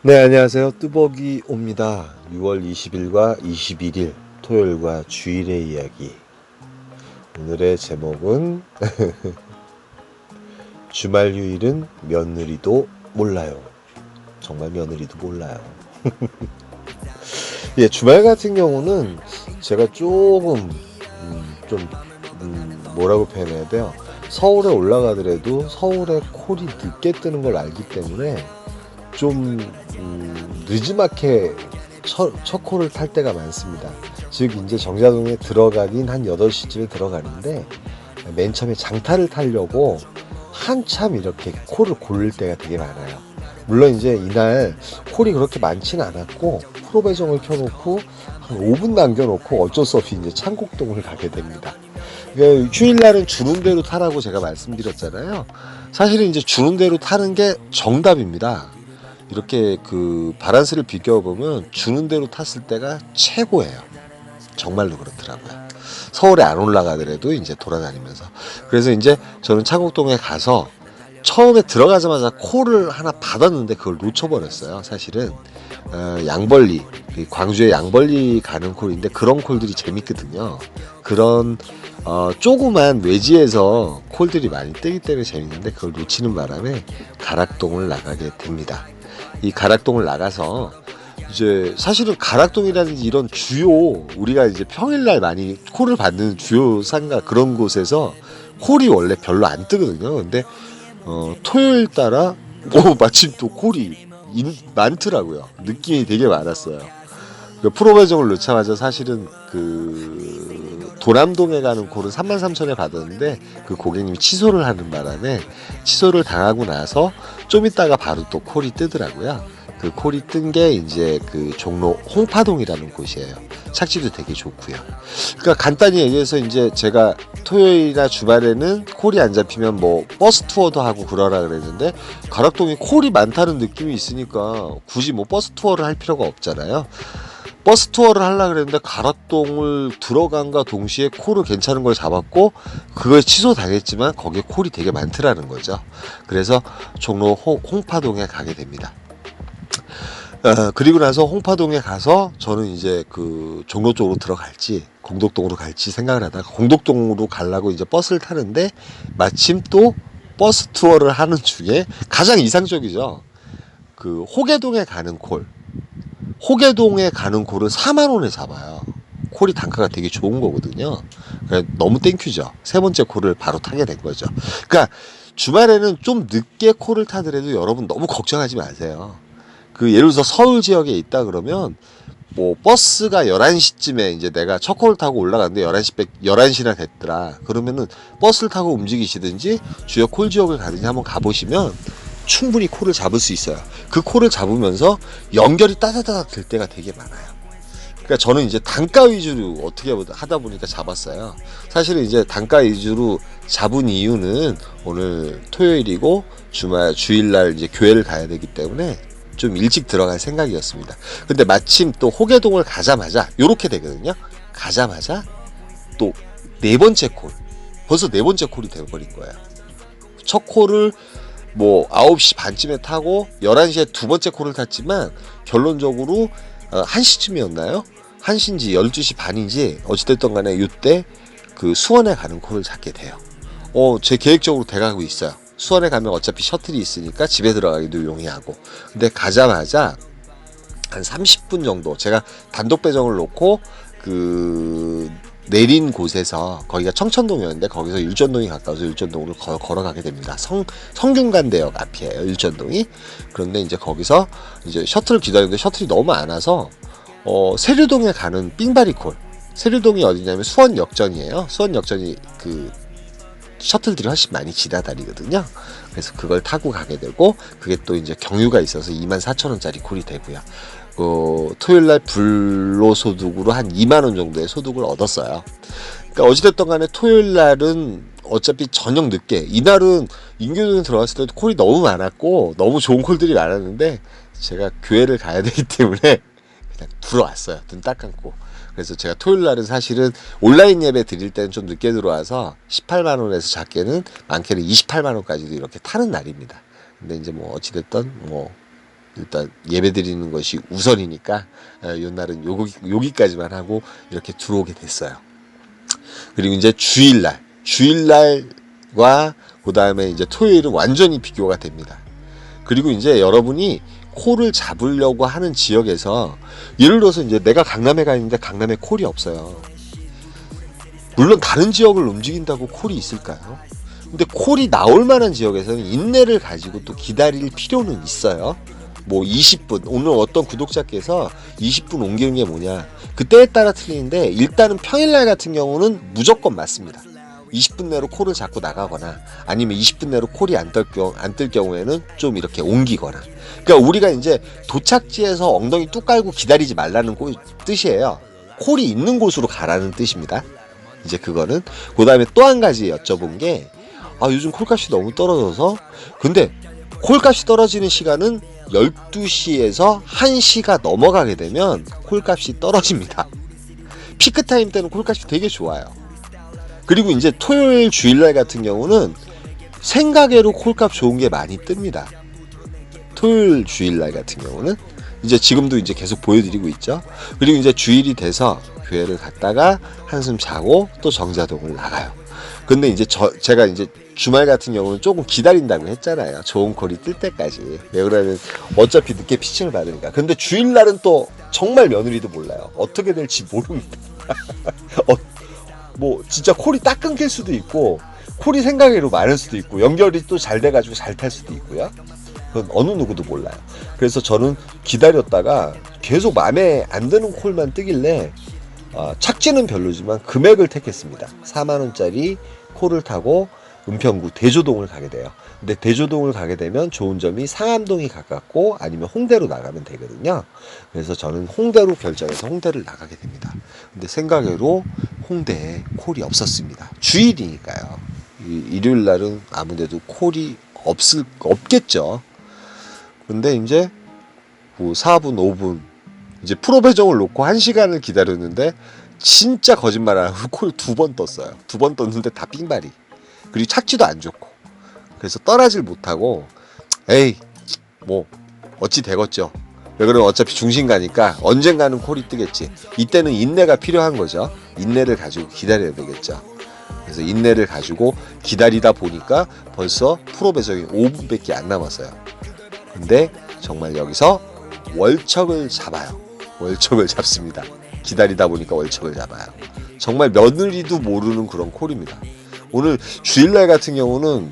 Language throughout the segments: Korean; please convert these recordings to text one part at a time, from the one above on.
네, 안녕하세요. 뚜벅이 옵니다. 6월 20일과 21일 토요일과 주일의 이야기. 오늘의 제목은 주말 휴일은 며느리도 몰라요. 정말 며느리도 몰라요. 예, 주말 같은 경우는 제가 조금 뭐라고 표현해야 돼요? 서울에 올라가더라도 서울에 콜이 늦게 뜨는 걸 알기 때문에 좀 늦지막히 첫 콜을 탈 때가 많습니다. 즉 이제 정자동에 들어가긴 한 8시쯤에 들어가는데 맨 처음에 장타를 타려고 한참 이렇게 콜을 고를 때가 되게 많아요. 물론 이제 이날 콜이 그렇게 많지는 않았고 프로 배정을 켜놓고 한 5분 남겨놓고 어쩔 수 없이 이제 창곡동을 가게 됩니다. 그러니까 휴일날은 주는 대로 타라고 제가 말씀드렸잖아요. 사실은 이제 주는 대로 타는 게 정답입니다. 이렇게 그 바란스를 비교해보면 주는 대로 탔을 때가 최고예요. 정말로 그렇더라고요. 서울에 안 올라가더라도 이제 돌아다니면서. 그래서 이제 저는 창곡동에 가서 처음에 들어가자마자 콜을 하나 받았는데 그걸 놓쳐버렸어요. 사실은 양벌리, 광주에 양벌리 가는 콜인데 그런 콜들이 재밌거든요. 그런 조그만 외지에서 콜들이 많이 뜨기 때문에 재밌는데 그걸 놓치는 바람에 가락동을 나가게 됩니다. 이 가락동을 나가서 이제 사실은 가락동이라든지 이런 주요 우리가 이제 평일날 많이 콜을 받는 주요 상가 그런 곳에서 콜이 원래 별로 안 뜨거든요. 근데 토요일 따라 마침 또 콜이 많더라고요. 느낌이 되게 많았어요. 그 프로 배정을 넣자마자 사실은 그 도남동에 가는 콜은 33,000에 받았는데 그 고객님이 취소를 하는 바람에 취소를 당하고 나서 좀 있다가 바로 또 콜이 뜨더라고요. 그 콜이 뜬 게 이제 그 종로 홍파동이라는 곳이에요. 착지도 되게 좋고요. 그러니까 간단히 얘기해서 이제 제가 토요일이나 주말에는 콜이 안 잡히면 뭐 버스 투어도 하고 그러라 그랬는데 가락동이 콜이 많다는 느낌이 있으니까 굳이 뭐 버스 투어를 할 필요가 없잖아요. 버스 투어를 하려고 그랬는데 가락동을 들어간과 동시에 콜을 괜찮은 걸 잡았고 그걸 취소당했지만 거기에 콜이 되게 많더라는 거죠. 그래서 종로 홍파동에 가게 됩니다. 그리고 나서 홍파동에 가서 저는 이제 그 종로 쪽으로 들어갈지 공덕동으로 갈지 생각을 하다가 공덕동으로 가려고 이제 버스를 타는데 마침 또 버스 투어를 하는 중에 가장 이상적이죠. 그 호계동에 가는 콜. 호계동에 가는 콜은 4만 원에 잡아요. 콜이 단가가 되게 좋은 거거든요. 그러니까 너무 땡큐죠. 세 번째 콜을 바로 타게 된 거죠. 그러니까 주말에는 좀 늦게 콜을 타더라도 여러분 너무 걱정하지 마세요. 그 예를 들어서 서울 지역에 있다 그러면 뭐 버스가 11시쯤에 이제 내가 첫 콜을 타고 올라갔는데 11시나 됐더라. 그러면은 버스를 타고 움직이시든지 주요 콜 지역을 가든지 한번 가보시면 충분히 콜을 잡을 수 있어요. 그 콜을 잡으면서 연결이 따다다닥 될 때가 되게 많아요. 그러니까 저는 이제 단가 위주로 어떻게 하다 보니까 잡았어요. 사실은 이제 단가 위주로 잡은 이유는 오늘 토요일이고 주일날 이제 교회를 가야 되기 때문에 좀 일찍 들어갈 생각이었습니다. 근데 마침 또 호계동을 가자마자 요렇게 되거든요. 가자마자 또 네 번째 콜. 벌써 네 번째 콜이 돼버린 거예요. 첫 콜을 뭐 9시 반쯤에 타고 11시에 두 번째 콜을 탔지만 결론적으로 1시쯤이었나요? 1시인지 12시 반인지 어찌됐든 간에 이때 그 수원에 가는 콜을 잡게 돼요. 제 계획적으로 돼가고 있어요. 수원에 가면 어차피 셔틀이 있으니까 집에 들어가기도 용이하고. 근데 가자마자 한 30분 정도 제가 단독 배정을 놓고 그 내린 곳에서 거기가 청천동이었는데 거기서 율전동이 가까워서 율전동으로 걸어가게 됩니다. 성균관대역 앞이에요. 율전동이. 그런데 이제 거기서 이제 셔틀을 기다리는데 셔틀이 너무 안 와서 세류동에 가는 삥바리콜. 세류동이 어디냐면 수원역전이에요. 수원역전이 그 셔틀들이 훨씬 많이 지나다니거든요. 그래서 그걸 타고 가게 되고 그게 또 이제 경유가 있어서 24,000원짜리 콜이 되고요. 토요일날 불로소득으로 한 2만원 정도의 소득을 얻었어요. 그러니까 어찌됐든 간에 토요일날은 어차피 저녁 늦게 이날은 인교동에 들어갔을 때도 콜이 너무 많았고 너무 좋은 콜들이 많았는데 제가 교회를 가야 되기 때문에 그냥 들어왔어요. 눈 딱 감고. 그래서 제가 토요일날은 사실은 온라인 예배 드릴 때는 좀 늦게 들어와서 18만원에서 작게는 많게는 28만원까지도 이렇게 타는 날입니다. 근데 이제 뭐 어찌됐든 뭐 일단 예배 드리는 것이 우선이니까 요 날은 여기까지만 하고 이렇게 들어오게 됐어요. 그리고 이제 주일날과 그 다음에 이제 토요일은 완전히 비교가 됩니다. 그리고 이제 여러분이 콜을 잡으려고 하는 지역에서 예를 들어서 이제 내가 강남에 가 있는데 강남에 콜이 없어요. 물론 다른 지역을 움직인다고 콜이 있을까요? 근데 콜이 나올 만한 지역에서는 인내를 가지고 또 기다릴 필요는 있어요. 뭐 20분, 오늘 어떤 구독자께서 20분 옮기는 게 뭐냐, 그때에 따라 틀리는데 일단은 평일날 같은 경우는 무조건 맞습니다. 20분 내로 콜을 잡고 나가거나 아니면 20분 내로 콜이 안 뜰 경우에는 좀 이렇게 옮기거나. 그러니까 우리가 이제 도착지에서 엉덩이 뚝 깔고 기다리지 말라는 뜻이에요. 콜이 있는 곳으로 가라는 뜻입니다. 이제 그거는. 그 다음에 또 한 가지 여쭤본 게, 요즘 콜값이 너무 떨어져서, 근데 콜값이 떨어지는 시간은 12시에서 1시가 넘어가게 되면 콜값이 떨어집니다. 피크타임 때는 콜값이 되게 좋아요. 그리고 이제 토요일 주일날 같은 경우는 생각외로 콜값 좋은 게 많이 뜹니다. 토요일 주일날 같은 경우는 이제 지금도 이제 계속 보여드리고 있죠. 그리고 이제 주일이 돼서 교회를 갔다가 한숨 자고 또 정자동을 나가요. 근데 이제 제가 이제 주말 같은 경우는 조금 기다린다고 했잖아요. 좋은 콜이 뜰 때까지. 왜 그러면 어차피 늦게 피칭을 받으니까. 근데 주일날은 또 정말 며느리도 몰라요. 어떻게 될지 모릅니다. 뭐 진짜 콜이 딱 끊길 수도 있고, 콜이 생각외로 많을 수도 있고, 연결이 또 잘 돼가지고 잘 탈 수도 있고요. 그건 어느 누구도 몰라요. 그래서 저는 기다렸다가 계속 마음에 안 드는 콜만 뜨길래 착지는 별로지만 금액을 택했습니다. 4만원짜리 콜을 타고 은평구 대조동을 가게 돼요. 근데 대조동을 가게 되면 좋은 점이 상암동이 가깝고 아니면 홍대로 나가면 되거든요. 그래서 저는 홍대로 결정해서 홍대를 나가게 됩니다. 근데 생각외로 홍대에 콜이 없었습니다. 주일이니까요. 일요일 날은 아무데도 콜이 없겠죠. 근데 이제 4분, 5분 이제 프로 배정을 놓고 1시간을 기다렸는데 진짜 거짓말 안 하고 콜 2번 떴어요. 2번 떴는데 다 삥발이. 그리고 착지도 안 좋고. 그래서 떠나질 못하고, 에이 뭐 어찌 되겠죠. 왜 그러면 어차피 중심 가니까 언젠가는 콜이 뜨겠지. 이때는 인내가 필요한 거죠. 인내를 가지고 기다려야 되겠죠. 그래서 인내를 가지고 기다리다 보니까 벌써 프로 배정이 5분밖에 안 남았어요. 근데 정말 여기서 월척을 잡아요. 월척을 잡습니다. 기다리다 보니까 월척을 잡아요. 정말 며느리도 모르는 그런 콜입니다. 오늘 주일날 같은 경우는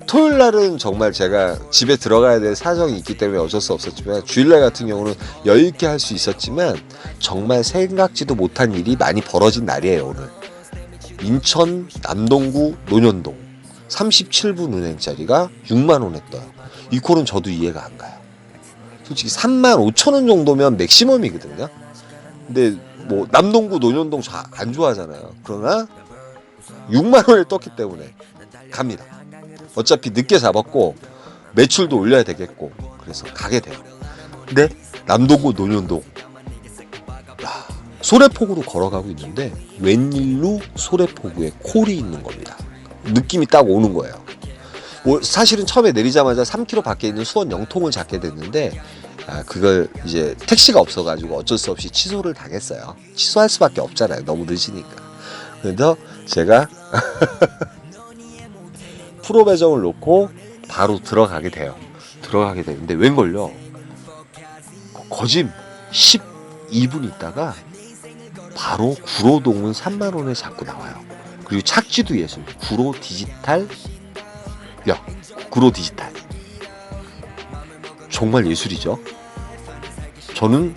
토요일날은 정말 제가 집에 들어가야 될 사정이 있기 때문에 어쩔 수 없었지만, 주일날 같은 경우는 여유있게 할 수 있었지만 정말 생각지도 못한 일이 많이 벌어진 날이에요. 오늘 인천 남동구 논현동 37분 운행짜리가 6만원에 떠요. 이 콜은 저도 이해가 안 가요. 솔직히 35,000원 정도면 맥시멈이거든요. 근데 뭐 남동구 논현동 안 좋아하잖아요. 그러나 6만원에 떴기 때문에 갑니다. 어차피 늦게 잡았고 매출도 올려야 되겠고, 그래서 가게 돼요. 근데 남동구 논현동 소래포구로 걸어가고 있는데 웬일로 소래포구에 콜이 있는 겁니다. 느낌이 딱 오는 거예요. 뭐 사실은 처음에 내리자마자 3km 밖에 있는 수원 영통을 잡게 됐는데 그걸 이제 택시가 없어가지고 어쩔 수 없이 취소를 당했어요. 취소할 수밖에 없잖아요. 너무 늦으니까. 그래서 제가 프로 배정을 놓고 바로 들어가게 돼요. 들어가게 되는데 웬걸요, 거짐 12분 있다가 바로 구로동은 3만원에 잡고 나와요. 그리고 착지도 예술, 구로 디지털 정말 예술이죠. 저는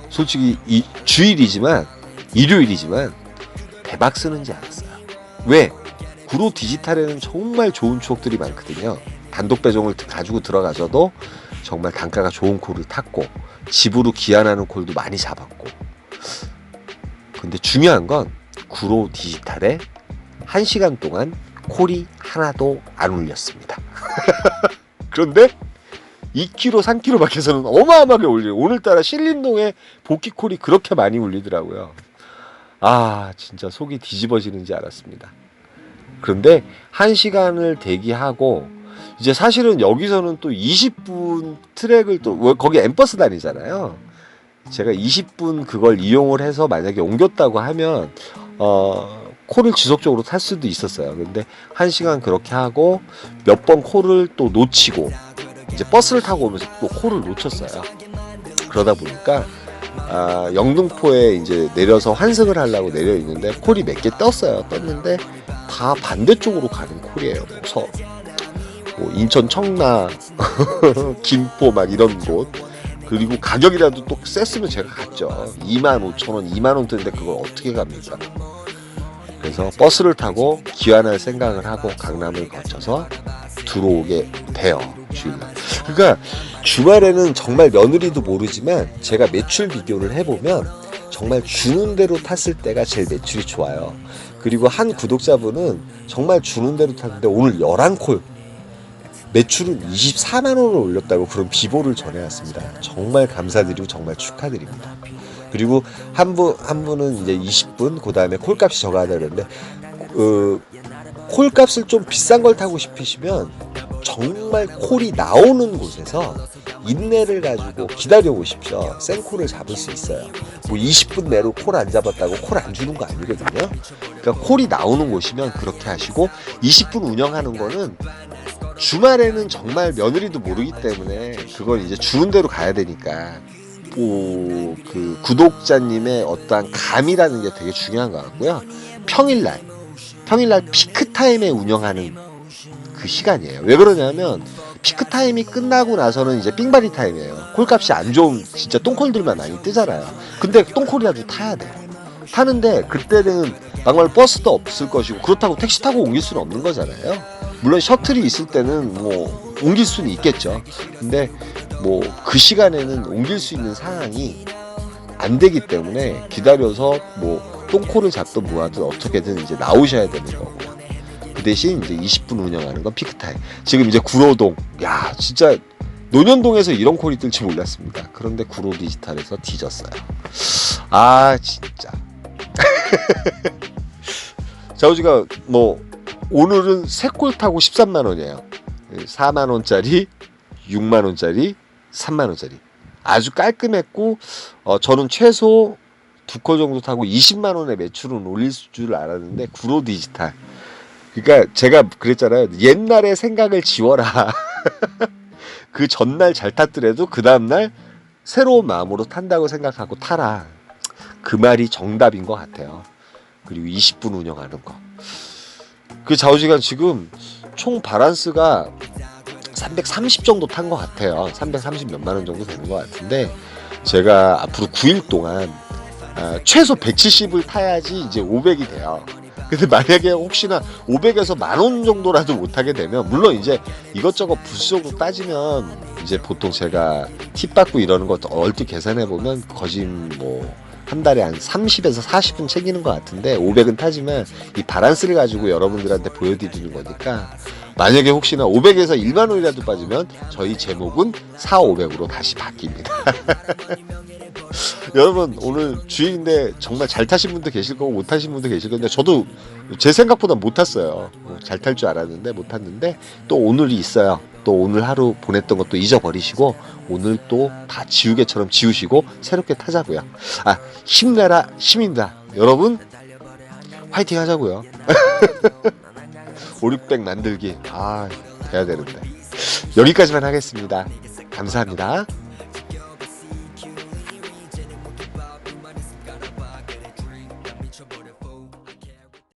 솔직히 이 주일이지만 일요일이지만 대박 쓰는지 알았어요. 왜? 구로 디지털에는 정말 좋은 추억들이 많거든요. 단독 배송을 가지고 들어가서도 정말 단가가 좋은 콜을 탔고, 집으로 귀환하는 콜도 많이 잡았고. 근데 중요한 건 구로 디지털에 1시간 동안 콜이 하나도 안 울렸습니다. 그런데 2km, 3km 밖에서는 어마어마하게 울려요. 오늘따라 신림동에 복귀콜이 그렇게 많이 울리더라고요. 진짜 속이 뒤집어지는지 알았습니다. 그런데 1시간을 대기하고 이제 사실은 여기서는 또 20분 트랙을 또 거기 엠버스 다니잖아요. 제가 20분 그걸 이용을 해서 만약에 옮겼다고 하면 콜을 지속적으로 탈 수도 있었어요. 근데 1시간 그렇게 하고 몇 번 콜을 또 놓치고 이제 버스를 타고 오면서 또 콜을 놓쳤어요. 그러다 보니까 영등포에 이제 내려서 환승을 하려고 내려 있는데 콜이 몇 개 떴어요. 떴는데 다 반대쪽으로 가는 콜이에요. 뭐 인천 청라, 김포 막 이런 곳. 그리고 가격이라도 또 셌으면 제가 갔죠. 25,000원, 2만원 뜨는데 그걸 어떻게 갑니까? 그래서 버스를 타고 귀환할 생각을 하고 강남을 거쳐서 들어오게 돼요. 주일날. 그러니까 주말에는 정말 며느리도 모르지만 제가 매출 비교를 해보면 정말 주는 대로 탔을 때가 제일 매출이 좋아요. 그리고 한 구독자분은 정말 주는 대로 탔는데 오늘 11콜 매출은 24만원을 올렸다고 그런 비보를 전해왔습니다. 정말 감사드리고 정말 축하드립니다. 그리고 한 분은 이제 20분, 그 다음에 콜값이 적어야 되는데, 콜값을 좀 비싼 걸 타고 싶으시면 정말 콜이 나오는 곳에서 인내를 가지고 기다려 보십시오. 생콜을 잡을 수 있어요. 뭐 20분 내로 콜 안 잡았다고 콜 안 주는 거 아니거든요. 그러니까 콜이 나오는 곳이면 그렇게 하시고 20분 운영하는 거는 주말에는 정말 며느리도 모르기 때문에 그걸 이제 주는 대로 가야 되니까 그 구독자님의 어떠한 감이라는 게 되게 중요한 것 같고요. 평일날 피크 타임에 운영하는 그 시간이에요. 왜 그러냐면 피크 타임이 끝나고 나서는 이제 삥바리 타임이에요. 콜값이 안 좋은 진짜 똥콜들만 많이 뜨잖아요. 근데 똥콜이라도 타야 돼. 타는데 그때는 막말 버스도 없을 것이고 그렇다고 택시 타고 옮길 수는 없는 거잖아요. 물론 셔틀이 있을 때는 뭐 옮길 수는 있겠죠. 근데 뭐 그 시간에는 옮길 수 있는 상황이 안 되기 때문에 기다려서 뭐 똥콜을 잡든 뭐하든 어떻게든 이제 나오셔야 되는 거고. 그 대신 이제 20분 운영하는 건 피크타임. 지금 이제 구로동, 야 진짜 논현동에서 이런 콜이 뜰지 몰랐습니다. 그런데 구로 디지털에서 뒤졌어요. 아 진짜. 자우지가 뭐 오늘은 3콜 타고 13만원이에요 4만원짜리 6만원짜리 3만원짜리 아주 깔끔했고 저는 최소 2콜 정도 타고 20만원의 매출은 올릴 줄 알았는데 구로 디지털, 그러니까 제가 그랬잖아요. 옛날에 생각을 지워라. 그 전날 잘 탔더라도 그 다음날 새로운 마음으로 탄다고 생각하고 타라. 그 말이 정답인 것 같아요. 그리고 20분 운영하는 거. 그 좌우지간 지금 총 바란스가 330 정도 탄 것 같아요. 330 몇만 원 정도 되는 것 같은데 제가 앞으로 9일 동안 최소 170을 타야지 이제 500이 돼요. 근데 만약에 혹시나 500에서 10,000원 정도라도 못하게 되면 물론 이제 이것저것 부수적으로 따지면 이제 보통 제가 팁 받고 이러는 거 얼핏 계산해 보면 거진 뭐 한 달에 한 30에서 40분 챙기는 것 같은데 500은 타지만 이 바란스를 가지고 여러분들한테 보여드리는 거니까 만약에 혹시나 500에서 1만 원이라도 빠지면 저희 제목은 4,500으로 다시 바뀝니다. 여러분 오늘 주일인데 정말 잘 타신 분도 계실 거고 못 타신 분도 계실 건데 저도 제 생각보다 못 탔어요. 잘 탈 줄 알았는데 못 탔는데 또 오늘이 있어요. 또 오늘 하루 보냈던 것도 잊어버리시고 오늘 또 다 지우개처럼 지우시고 새롭게 타자고요. 힘내라 시민다. 여러분 화이팅 하자고요. 5,600 만들기 돼야 되는데 여기까지만 하겠습니다. 감사합니다.